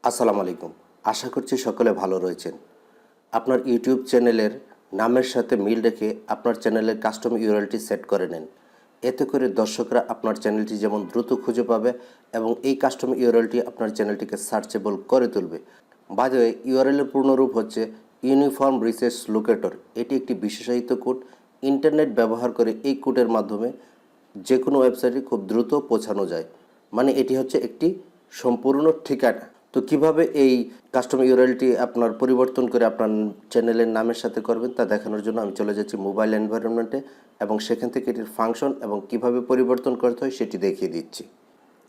আসসালামু আলাইকুম। আশা করছি সকলে ভালো রয়েছেন। আপনার ইউটিউব চ্যানেলের নামের সাথে মিল রেখে আপনার চ্যানেলের কাস্টম ইউআরএলটি সেট করে নেন। এতে করে দর্শকরা আপনার চ্যানেলটি যেমন দ্রুত খুঁজে পাবে এবং এই কাস্টম ইউআরএলটি আপনার চ্যানেলটিকে সার্চেবল করে তুলবে। বাই দ্য ওয়ে, ইউআরএলের পূর্ণরূপ হচ্ছে ইউনিফর্ম রিসোর্স লোকেটর। এটি একটি বিশেষায়িত কোড। ইন্টারনেট ব্যবহার করে এই কোডের মাধ্যমে যে কোনো ওয়েবসাইটে খুব দ্রুত পৌঁছানো যায়। মানে এটি হচ্ছে একটি সম্পূর্ণ ঠিকানা। তো কিভাবে এই কাস্টম ইউআরএলটি আপনার পরিবর্তন করে আপনার চ্যানেলের নামের সাথে করবেন তা দেখানোর জন্য আমি চলে যাচ্ছি মোবাইল এনভায়রনমেন্টে এবং সেখান থেকে এটির ফাংশন এবং কিভাবে পরিবর্তন করতে হয় সেটি দেখিয়ে দিচ্ছি।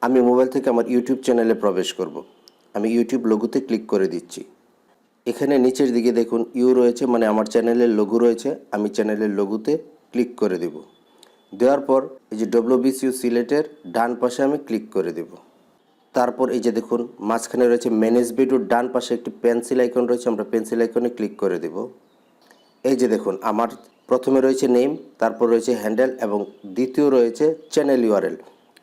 আমি মোবাইল থেকে আমার ইউটিউব চ্যানেলে প্রবেশ করব। আমি ইউটিউব লোগোতে ক্লিক করে দিচ্ছি। এখানে নিচের দিকে দেখুন ইউ রয়েছে, মানে আমার চ্যানেলের লোগো রয়েছে। আমি চ্যানেলের লোগোতে ক্লিক করে দেব। দেওয়ার পর এই যে ডব্লিউবিসিইউ সিলেটের ডান পাশে আমি ক্লিক করে দেব। তারপর এই যে দেখুন মাঝখানে রয়েছে ম্যানেজ ভিডিওর ডান পাশে একটি পেন্সিল আইকন রয়েছে, আমরা পেন্সিল আইকনে ক্লিক করে দেব। এই যে দেখুন আমার প্রথমে রয়েছে নেম, তারপর রয়েছে হ্যান্ডেল এবং দ্বিতীয় রয়েছে চ্যানেল ইউআরএল।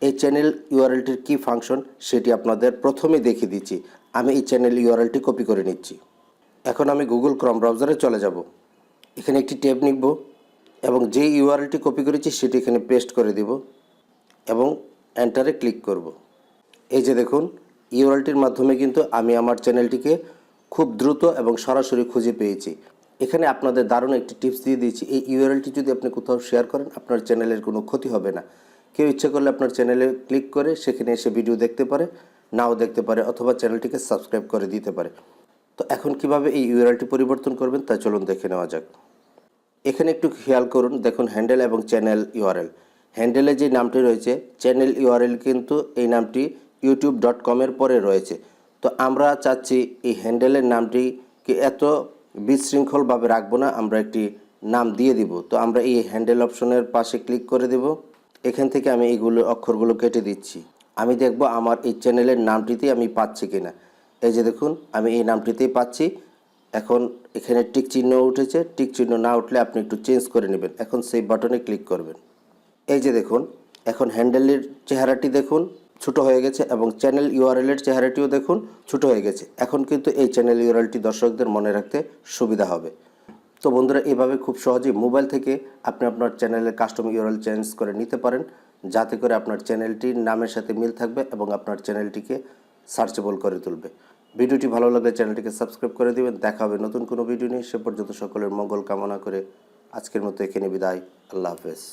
এই চ্যানেল ইউআরএলটির কী ফাংশন সেটি আপনাদের প্রথমেই দেখিয়ে দিচ্ছি। আমি এই চ্যানেল ইউআরএলটি কপি করে নিচ্ছি। এখন আমি গুগল ক্রোম ব্রাউজারে চলে যাব। এখানে একটি ট্যাব নিব এবং যে ইউআরএলটি কপি করেছি সেটি এখানে পেস্ট করে দেব এবং এন্টারে ক্লিক করব। এই যে দেখুন ইউআরএলটির মাধ্যমে কিন্তু আমি আমার চ্যানেলটিকে খুব দ্রুত এবং সরাসরি খুঁজে পেয়েছি। এখানে আপনাদের দারুণ একটি টিপস দিয়ে দিয়েছি। এই ইউআরএলটি যদি আপনি কোথাও শেয়ার করেন আপনার চ্যানেলের কোনো ক্ষতি হবে না। কেউ ইচ্ছে করলে আপনার চ্যানেলে ক্লিক করে সেখানে এসে ভিডিও দেখতে পারে, নাও দেখতে পারে, অথবা চ্যানেলটিকে সাবস্ক্রাইব করে দিতে পারে। তো এখন কিভাবে এই ইউআরএলটি পরিবর্তন করবেন তা চলুন দেখে নেওয়া যাক। এখানে একটু খেয়াল করুন, দেখুন হ্যান্ডেল এবং চ্যানেল ইউআরএল। হ্যান্ডেলে যে নামটি রয়েছে, চ্যানেল ইউআরএল কিন্তু এই নামটি youtube.com-এর পরে রয়েছে। তো আমরা চাচ্ছি এই হ্যান্ডেলের নামটিকে এত বিশৃঙ্খলভাবে রাখবো না, আমরা একটি নাম দিয়ে দিব। তো আমরা এই হ্যান্ডেল অপশনের পাশে ক্লিক করে দেব। এখান থেকে আমি এইগুলো অক্ষরগুলো কেটে দিচ্ছি। আমি দেখব আমার এই চ্যানেলের নামটিতেই আমি পাচ্ছি কিনা। এই যে দেখুন আমি এই নামটিতেই পাচ্ছি। এখন এখানে টিক চিহ্ন উঠেছে, টিক চিহ্ন না উঠলে আপনি একটু চেঞ্জ করে নেবেন। এখন সেই বাটনে ক্লিক করবেন। এই যে দেখুন এখন হ্যান্ডেলের চেহারাটি দেখুন ছোটো হয়ে গেছে এবং চ্যানেল ইউআরএলের চেহারাটিও দেখুন ছোটো হয়ে গেছে। এখন কিন্তু এই চ্যানেল ইউআরএলটি দর্শকদের মনে রাখতে সুবিধা হবে। তো বন্ধুরা, এভাবে খুব সহজেই মোবাইল থেকে আপনি আপনার চ্যানেলের কাস্টম ইউআরএল চেঞ্জ করে নিতে পারেন, যাতে করে আপনার চ্যানেলটির নামের সাথে মিল থাকবে এবং আপনার চ্যানেলটিকে সার্চেবল করে তুলবে। ভিডিওটি ভালো লাগলে চ্যানেলটিকে সাবস্ক্রাইব করে দিবেন। দেখা হবে নতুন কোনো ভিডিও নিয়ে। সে পর্যন্ত সকলের মঙ্গল কামনা করে আজকের মতো এখানে বিদায়। আল্লাহ হাফেজ।